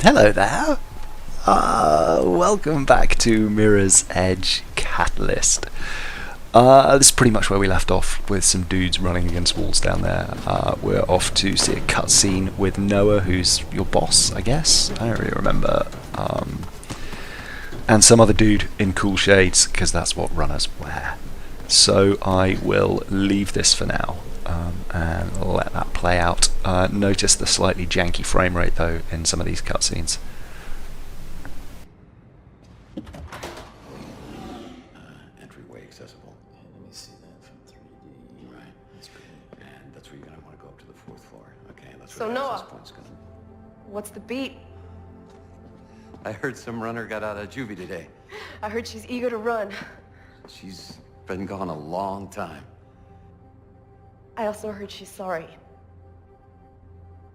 Hello there. Welcome back to Mirror's Edge Catalyst. This is pretty much where we left off with some dudes running against walls down there. We're off to see a cutscene with Noah, who's your boss, I guess. I don't really remember. And some other dude in cool shades, because that's what runners wear. So I will leave this for now and let that play out. Notice the slightly janky frame rate though in some of these cutscenes. Entryway accessible. Let me see that from 3D. Right, that's good. And that's where you're gonna want to go up to the 4th floor. Okay, that's So where the Noah, access point's gonna. what's the beat? I heard some runner got out of juvie today. I heard she's eager to run. She's been gone a long time. I also heard she's sorry.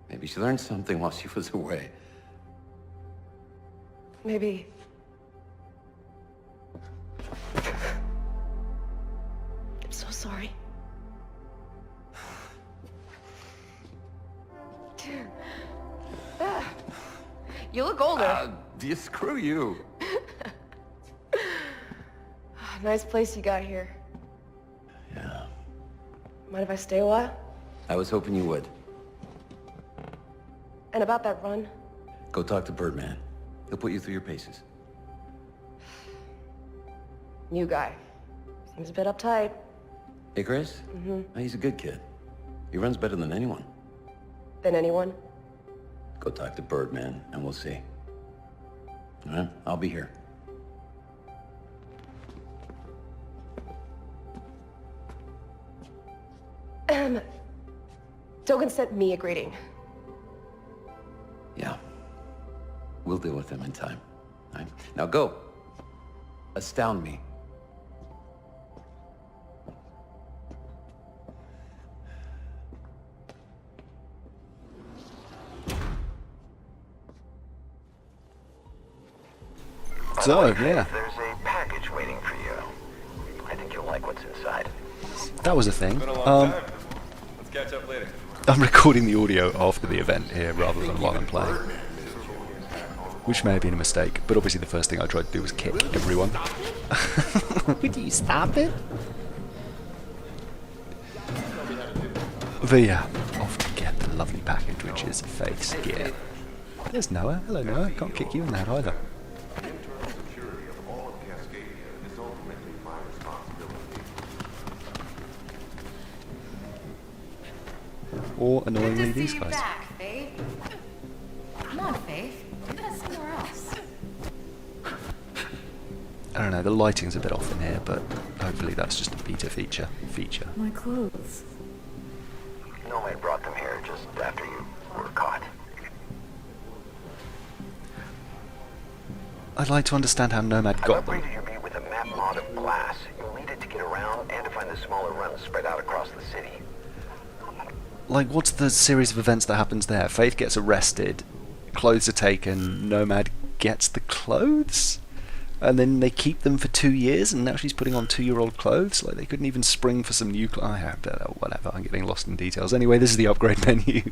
Maybe she learned something while she was away. Maybe. I'm so sorry. You look older. Screw you. Nice place you got here. Yeah. Mind if I stay a while? I was hoping you would. And about that run? Go talk to Birdman. He'll put you through your paces. New guy. Seems a bit uptight. Hey, Chris? Mm-hmm. He's a good kid. He runs better than anyone. Than anyone? Go talk to Birdman, and we'll see. All right? I'll be here. Dogan sent me a greeting. Yeah. We'll deal with him in time. All right? Now go. Astound me. So, yeah, There's a package waiting for you. I think you'll like what's inside. that was a thing. Been a long time. Let's catch up later. I'm recording the audio after the event here rather than while I'm playing, which may have been a mistake, but obviously the first thing I tried to do was kick everyone. Would you stop it? But yeah, off to get the lovely package, which is Faith's gear. There's Noah. Hello Noah, can't kick you in that either. Security of all of Cascadia is ultimately my responsibility. Or Good annoyingly to see these you guys. back, Faith. Come on, Faith. Take us somewhere else. I don't know, the lighting's a bit off in here, but hopefully that's just a beta feature. My clothes. Nomad brought them here just after you were caught. I'd like to understand how Nomad I've got them. upgraded your beat with a map mod of glass. You'll need it to get around and to find the smaller runs spread out across the city. Like, what's the series of events that happens there? Faith gets arrested, clothes are taken, Nomad gets the clothes, and then they keep them for 2 years, and now she's putting on 2-year-old clothes? Like, they couldn't even spring for some new clothes. Whatever, I'm getting lost in details. Anyway, this is the upgrade menu.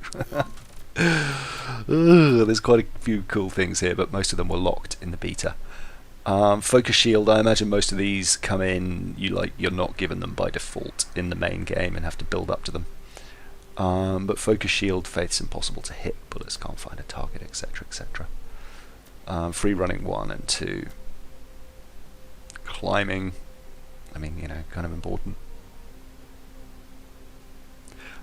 Ugh, there's quite a few cool things here, but most of them were locked in the beta. Focus shield, I imagine most of these come in, you're not given them by default in the main game and have to build up to them. But focus shield, Faith's impossible to hit, bullets can't find a target, etc, etc. Free running 1 and 2. Climbing, I mean, kind of important.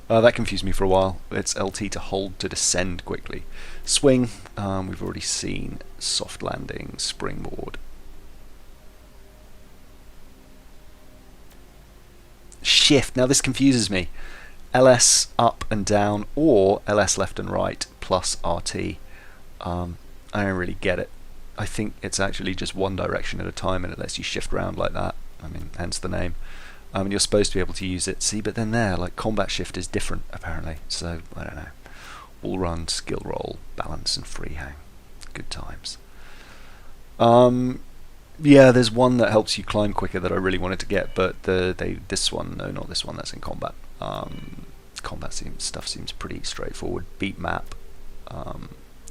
That confused me for a while. It's LT to hold to descend quickly. Swing, we've already seen. Soft landing, springboard. Shift, now this confuses me. LS up and down, or LS left and right plus RT. I don't really get it. I think it's actually just one direction at a time and it lets you shift around like that. I mean, hence the name. And you're supposed to be able to use it. See, but then there, like, combat shift is different apparently. So, I don't know. All run, skill roll, balance and free hang. Good times. Yeah, there's one that helps you climb quicker that I really wanted to get, but this one, no, not this one, that's in combat. Combat stuff seems pretty straightforward. Beat map,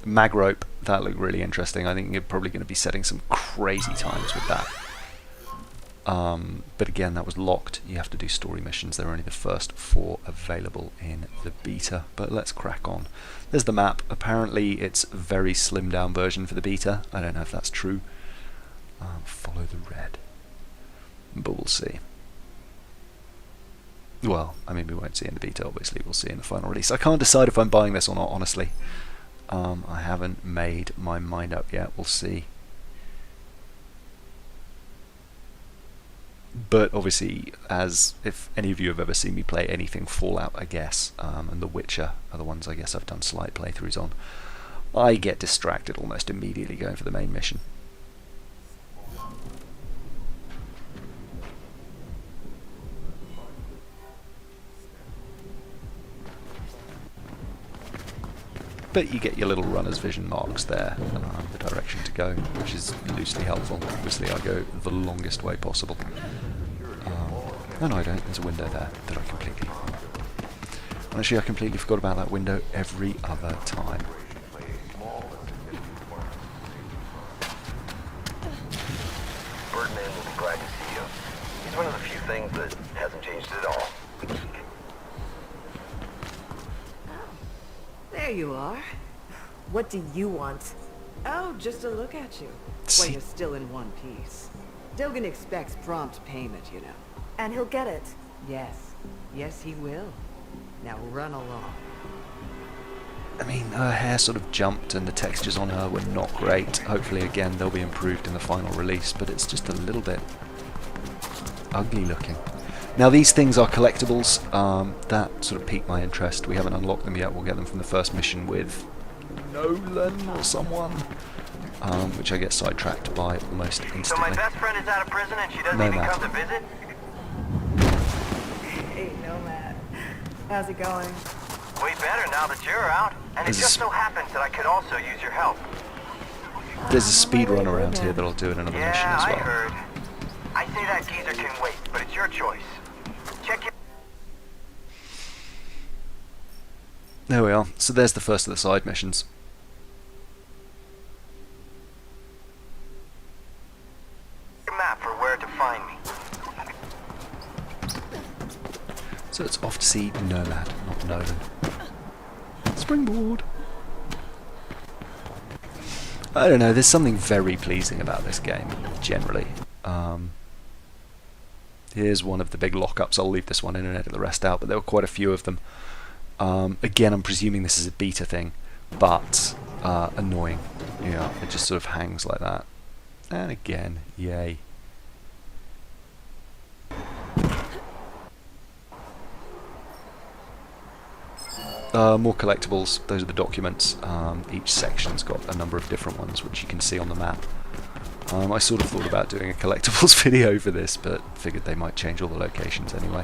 mag rope. That looked really interesting. I think you're probably going to be setting some crazy times with that. But again, that was locked. You have to do story missions. They're only the first 4 available in the beta. But let's crack on. There's the map. Apparently it's a very slimmed down version for the beta. I don't know if that's true. Follow the red. But we'll see. Well, I mean, we won't see in the beta, obviously. We'll see in the final release. I can't decide if I'm buying this or not, honestly. I haven't made my mind up yet. We'll see. But obviously, as if any of you have ever seen me play anything Fallout, I guess, and The Witcher are the ones I guess I've done slight playthroughs on, I get distracted almost immediately going for the main mission. But you get your little runner's vision marks there, the direction to go, which is loosely helpful. Obviously I go the longest way possible. No, I don't. There's a window there that I completely... Actually, I completely forgot about that window every other time. Birdman will be glad to see you. He's one of the few things that hasn't changed at all. There you are. What do you want? Oh, just to look at you. See- When you're still in one piece. Dogan expects prompt payment, you know. And he'll get it. Yes. Yes, he will. Now run along. I mean, her hair sort of jumped and the textures on her were not great. Hopefully, again, they'll be improved in the final release, but it's just a little bit ugly looking. Now, these things are collectibles. That sort of piqued my interest. We haven't unlocked them yet. We'll get them from the first mission with Nolan or someone, which I get sidetracked by almost So my instantly. best friend is out of prison and she doesn't even Nomad. come to visit? Hey, Nomad. How's it going? Way better now that you're out. And it There's a just sp- so happens that I could also use your help. There's a speed run around here that'll do it in another mission Yeah, as I well. heard. I say that geezer can wait, but it's your choice. Check your... There we are. So there's the first of the side missions. map for where to find me. So it's off to see Nomad, not Nolan. Springboard! I don't know, there's something very pleasing about this game, generally. Here's one of the big lockups. I'll leave this one in and edit the rest out, but there were quite a few of them. Again, I'm presuming this is a beta thing, but annoying. Yeah, it just sort of hangs like that. And again, yay. More collectibles, those are the documents. Each section's got a number of different ones which you can see on the map. I sort of thought about doing a collectibles video for this, but figured they might change all the locations anyway.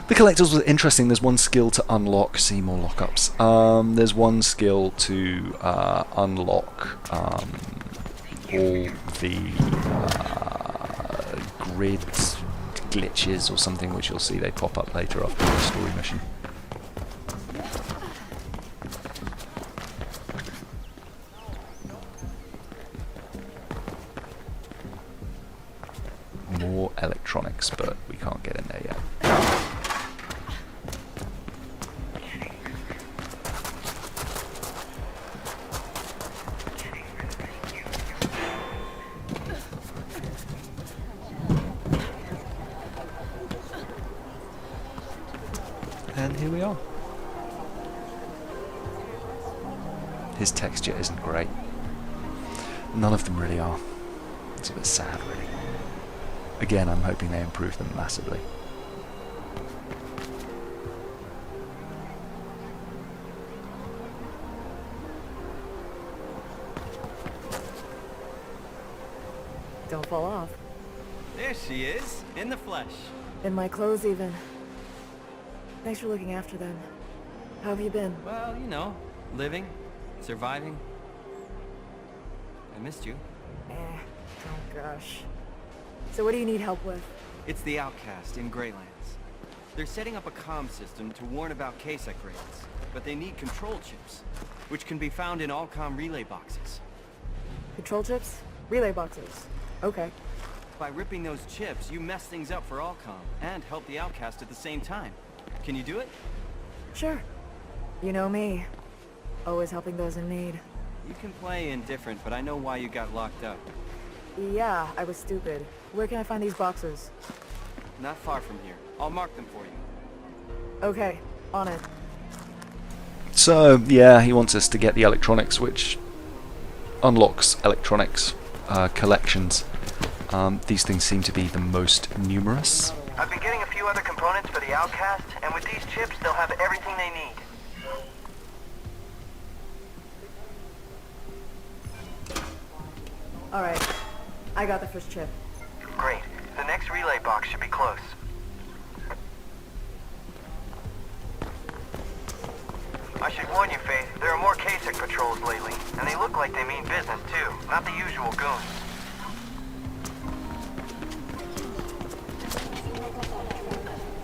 The collectibles were interesting. There's one skill to unlock, see more lockups. There's one skill to unlock all the grid glitches or something, which you'll see they pop up later after the story mission. More electronics, but we can't get in there yet. And here we are. His texture isn't great. None of them really are. It's a bit sad, really. Again, I'm hoping they improve them massively. Don't fall off. There she is, in the flesh. In my clothes, even. Thanks for looking after them. How have you been? Well, you know, living, surviving. I missed you. Oh gosh. So what do you need help with? It's the outcast in Greylands. They're setting up a comm system to warn about case upgrades, but they need control chips, which can be found in all comm relay boxes. Control chips? Relay boxes. Okay. By ripping those chips, you mess things up for Allcom and help the outcast at the same time. Can you do it? Sure. You know me. Always helping those in need. You can play indifferent, but I know why you got locked up. Yeah, I was stupid. Where can I find these boxes? Not far from here. I'll mark them for you. Okay, on it. So, yeah, he wants us to get the electronics, which unlocks electronics collections. These things seem to be the most numerous. I've been getting a few other components for the outcast, and with these chips, they'll have everything they need. Alright, I got the first chip. Great. The next relay box should be close. I should warn you, Faith, there are more Kasich patrols lately, and they look like they mean business, too. Not the usual goons.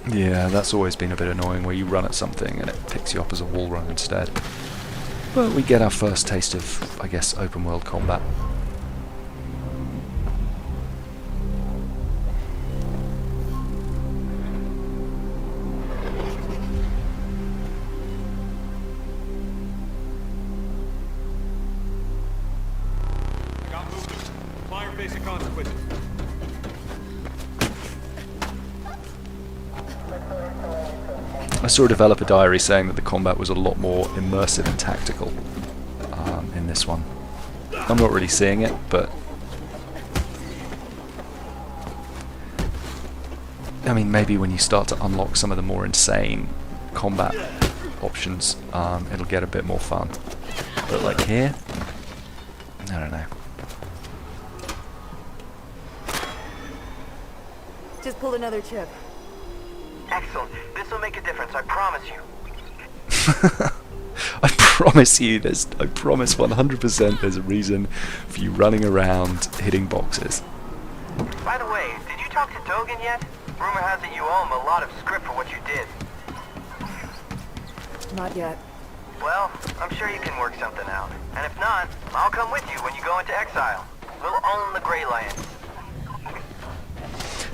Yeah, that's always been a bit annoying, where you run at something and it picks you up as a wall run instead. But we get our first taste of, I guess, open world combat. I got movement. Fire facing consequences. I saw a developer diary saying that the combat was a lot more immersive and tactical in this one. I'm not really seeing it, but I mean, maybe when you start to unlock some of the more insane combat options, it'll get a bit more fun. But like here, I don't know. Just pulled another chip. Excellent. This will make a difference, I promise you. I promise you, I promise 100% there's a reason for you running around hitting boxes. By the way, did you talk to Dogan yet? Rumor has it you owe him a lot of script for what you did. Not yet. Well, I'm sure you can work something out. And if not, I'll come with you when you go into exile. We'll own the Grey Lion.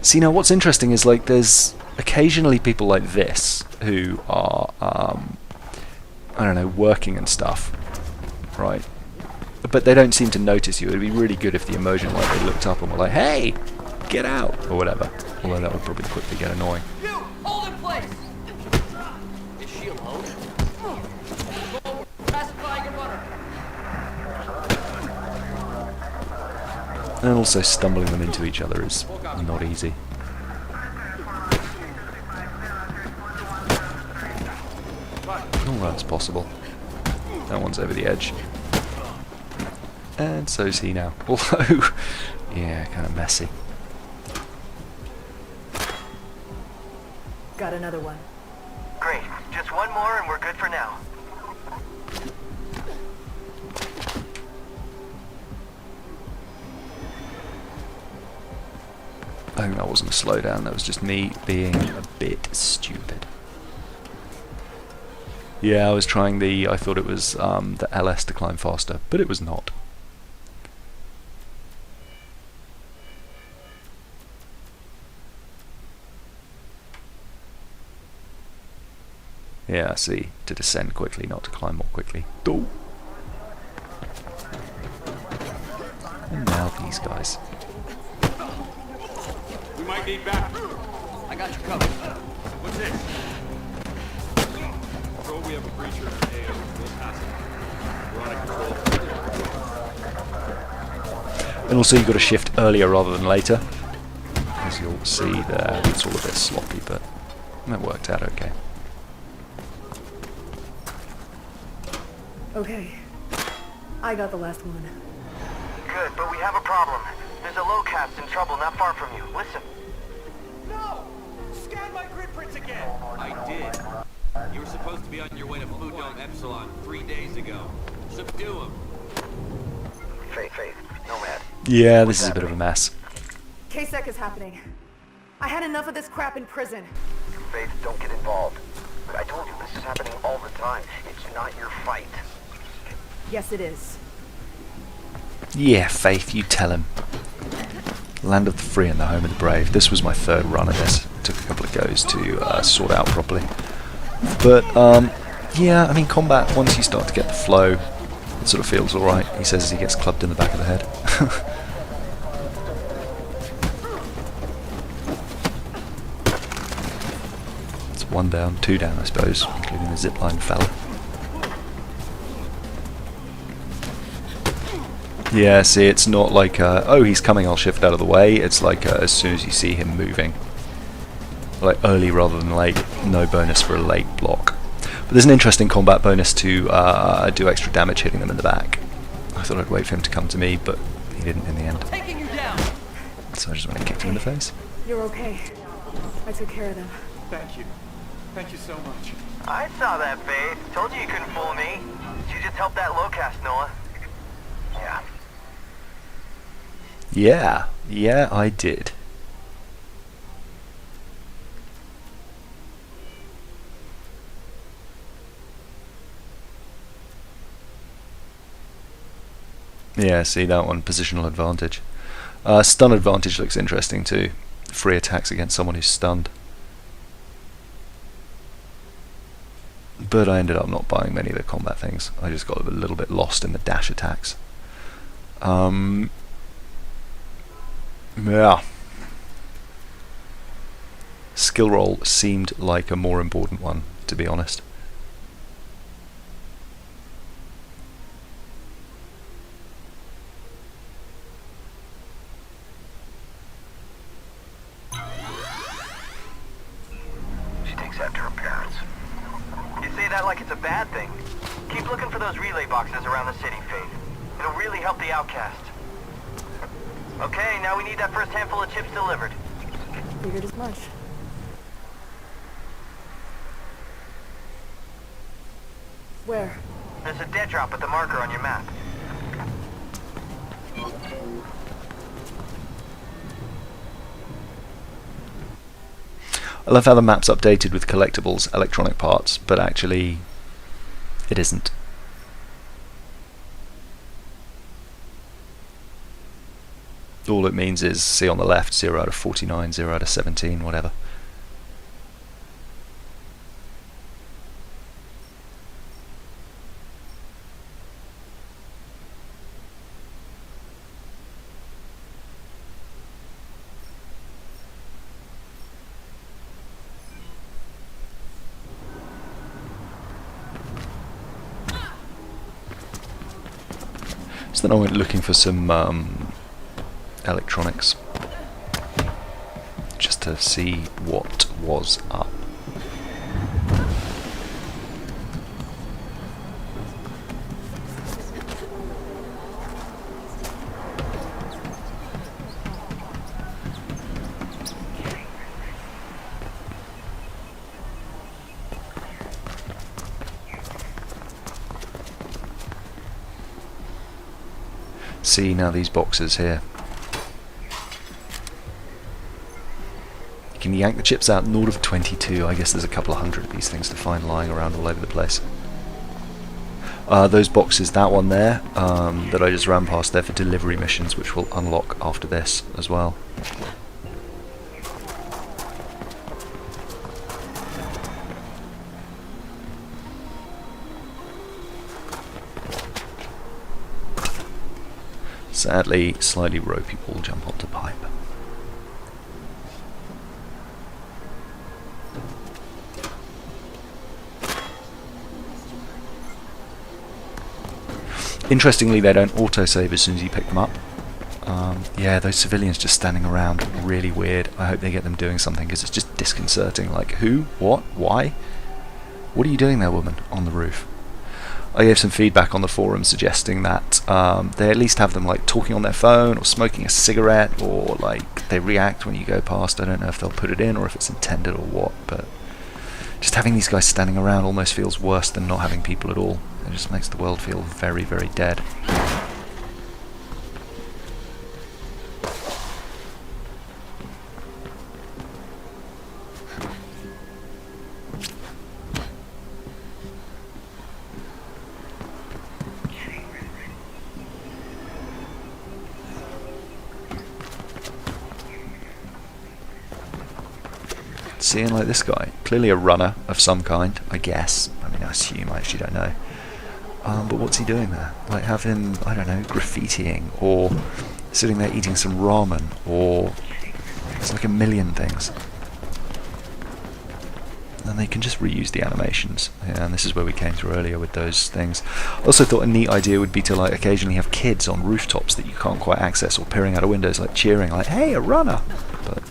See, now what's interesting is, like, there's occasionally people like this who are, I don't know, working and stuff, right? But they don't seem to notice you. It'd be really good if the emotion, like, they looked up and were like, "Hey, get out," or whatever. Although that would probably quickly get annoying. You! Hold in place! Is she alone? Forward! Pacifying your runner! And also stumbling them into each other is not easy. Oh, that's possible. That one's over the edge. And so's he now. Although, yeah, kind of messy. Got another one. Great. Just one more and we're good for now. I think that wasn't a slowdown, that was just me being a bit stupid. Yeah, I was trying I thought it was the LS to climb faster, but it was not. Yeah, see, to descend quickly, not to climb more quickly. Doo. And now these guys. We might need back. I got you covered. What's this? So we have a breacher in the AO. We'll pass it. We're on a control. And also you've got to shift earlier rather than later. As you'll see there, it's all a bit sloppy, but that worked out okay. Okay. I got the last one. Good, but we have a problem. There's a low-cast in trouble not far from you. Listen. No! Scan my grid prints again! I did. You were supposed to be on your way to Food Dome Epsilon 3 days ago. Subdue him. Faith, Nomad. Yeah, this is a bit of a mess. K-Sec is happening. I had enough of this crap in prison. Faith, don't get involved. But I told you, this is happening all the time. It's not your fight. Yes, it is. Yeah, Faith, you tell him. Land of the free and the home of the brave. This was my third run of this. It took a couple of goes to sort out properly. But, yeah, I mean, combat, once you start to get the flow, it sort of feels alright, he says as he gets clubbed in the back of the head. It's 1 down, 2 down, I suppose, including the zipline fella. Yeah, see, it's not like, oh, he's coming, I'll shift out of the way. It's like, as soon as you see him moving. Like, early rather than late. No bonus for a late block. But there's an interesting combat bonus to do extra damage hitting them in the back. I thought I'd wait for him to come to me, but he didn't in the end. Taking you down. So I just went and kicked him in the face. You're okay. I took care of them. Thank you. Thank you so much. I saw that, Faith. Told you you couldn't fool me. You just helped that lowcast, Noah. Yeah. Yeah, I did. Yeah, see that one, positional advantage. Stun advantage looks interesting too. Free attacks against someone who's stunned. But I ended up not buying many of the combat things. I just got a little bit lost in the dash attacks. Yeah. Skill roll seemed like a more important one, to be honest. She takes after her parents. You say that like it's a bad thing. Keep looking for those relay boxes around the city, Faith. It'll really help the outcast. Okay, now we need that first handful of chips delivered. Figured as much. Where? There's a dead drop at the marker on your map. I love how the map's updated with collectibles, electronic parts, but actually it isn't. All it means is, see on the left, 0 out of 49, 0 out of 17, whatever. So then I went looking for some electronics, just to see what was up. See now these boxes here. You can yank the chips out in order of 22. I guess there's a couple of hundred of these things to find lying around all over the place. Those boxes, that one there, that I just ran past there for delivery missions, which will unlock after this as well. Sadly, slightly ropey wall jump onto pipe. Interestingly, they don't autosave as soon as you pick them up. Yeah, those civilians just standing around, really weird. I hope they get them doing something, because it's just disconcerting. Like, who? What? Why? What are you doing there, woman, on the roof? I gave some feedback on the forum suggesting that they at least have them like talking on their phone or smoking a cigarette, or like they react when you go past. I don't know if they'll put it in or if it's intended or what, but just having these guys standing around almost feels worse than not having people at all. It just makes the world feel very, very dead. Seeing like this guy, clearly a runner of some kind, I guess. I mean, I assume, I actually don't know. But what's he doing there? Like, have him, I don't know, graffitiing, or sitting there eating some ramen, or it's like a million things. And they can just reuse the animations. Yeah, and this is where we came through earlier with those things. I also thought a neat idea would be to like occasionally have kids on rooftops that you can't quite access, or peering out of windows like cheering, like, hey, a runner! But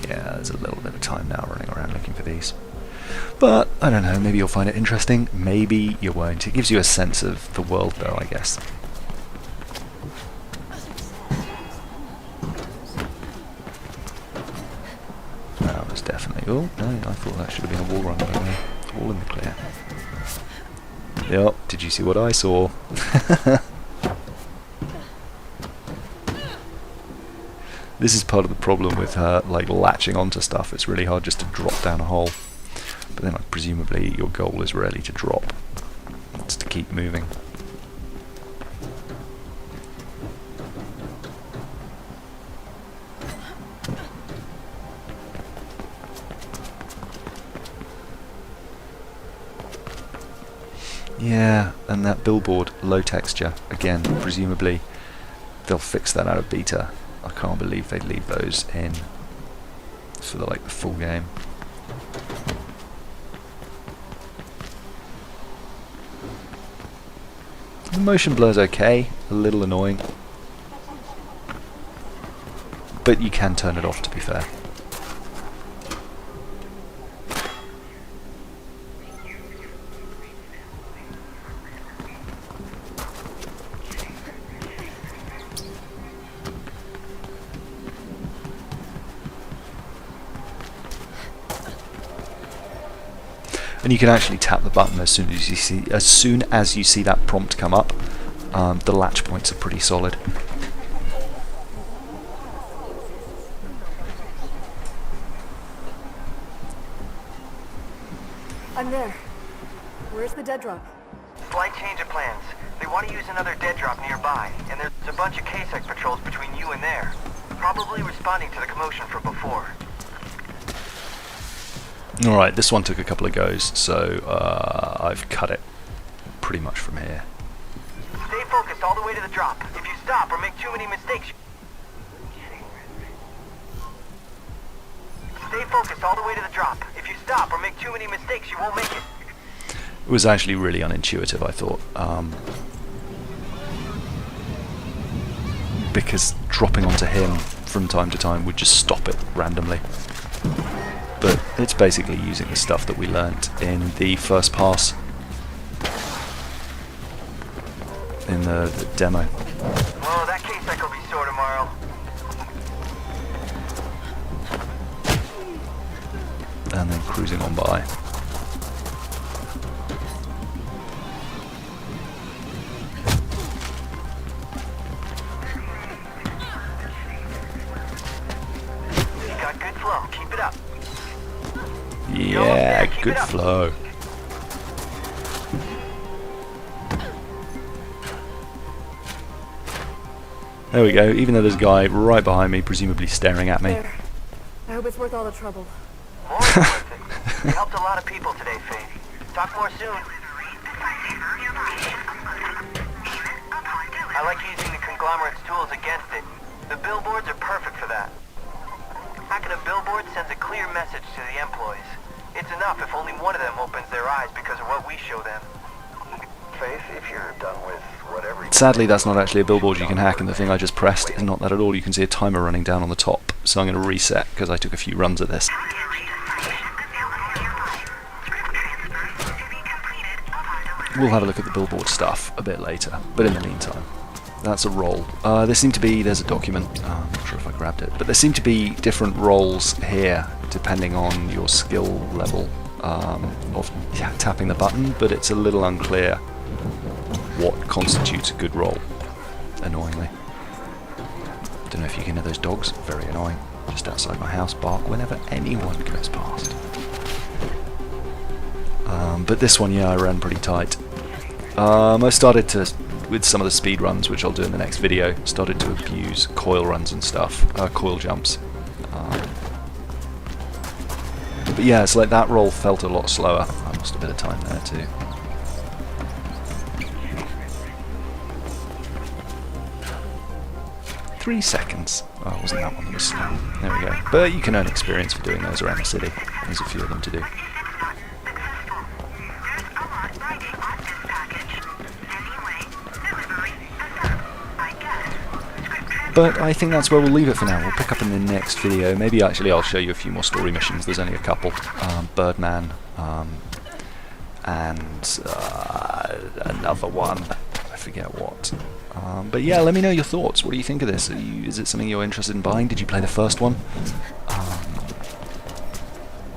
yeah, there's a little bit of time now running around looking for these. But, I don't know, maybe you'll find it interesting, maybe you won't. It gives you a sense of the world though, I guess. That was definitely... Oh, no, I thought that should have been a wall run, by the way. All in the clear. Yep, did you see what I saw? This is part of the problem with her, like, latching onto stuff. It's really hard just to drop down a hole. But then, like, presumably, your goal is rarely to drop. It's to keep moving. Yeah, and that billboard, low texture. Again, presumably, they'll fix that out of beta. I can't believe they'd leave those in for the full game. The motion blur's okay, a little annoying, but you can turn it off, to be fair. And you can actually tap the button as soon as you see that prompt come up. The latch points are pretty solid. I'm there. Where's the dead drop? Slight change of plans. They want to use another dead drop nearby, and there's a bunch of K-Sec patrols between you and there. Probably responding to the commotion from before. Alright, this one took a couple of goes, so I've cut it pretty much from here. Stay focused all the way to the drop. If you stop or make too many mistakes... Stay focused all the way to the drop. If you stop or make too many mistakes, you won't make it. It was actually really unintuitive, I thought. Because dropping onto him from time to time would just stop it randomly. But it's basically using the stuff that we learnt in the first pass in the demo. Well, that K-Sec will be sore tomorrow. And then cruising on by. You got good flow. Keep it up. Yeah, good flow. There we go, even though there's a guy right behind me, presumably staring at me. There. I hope it's worth all the trouble. More than worth it. You helped a lot of people today, Faith. Talk more soon. I like using the conglomerate's tools against it. The billboards are perfect for that. Hacking a billboard sends a clear message to the employees. It's enough if only one of them opens their eyes because of what we show them. Faith, if you're done with whatever... Sadly, that's not actually a billboard you can hack, and the thing I just pressed is not that at all. You can see a timer running down on the top, so I'm going to reset because I took a few runs at this. We'll have a look at the billboard stuff a bit later, but in the meantime, that's a role. There's a document, I'm not sure if I grabbed it, but there seem to be different roles here depending on your skill level of tapping the button, but it's a little unclear what constitutes a good roll, annoyingly. Don't know if you can hear those dogs, very annoying. Just outside my house, bark whenever anyone goes past. But this one, yeah, I ran pretty tight. I started to, with some of the speed runs, which I'll do in the next video, started to abuse coil runs and stuff, coil jumps. But yeah, it's like that roll felt a lot slower. I lost a bit of time there too. Three seconds. Oh, wasn't that one that was slow? There we go. But you can earn experience for doing those around the city. There's a few of them to do. But I think that's where we'll leave it for now. We'll pick up in the next video. Maybe actually I'll show you a few more story missions. There's only a couple. Birdman, and another one. I forget what. But yeah, let me know your thoughts. What do you think of this? Is it something you're interested in buying? Did you play the first one?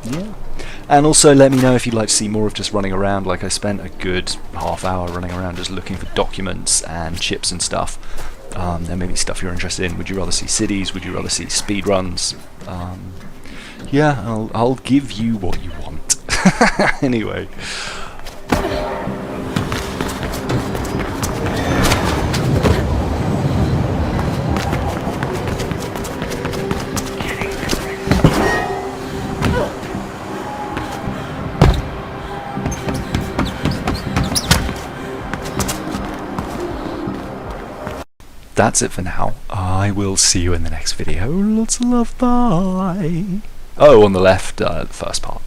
Yeah. And also let me know if you'd like to see more of just running around. Like I spent a good half hour running around just looking for documents and chips and stuff. There may be stuff you're interested in. Would you rather see cities? Would you rather see speed runs? Yeah, I'll give you what you want. Anyway. That's it for now. I will see you in the next video. Lots of love. Bye. Oh, on the left, the first part.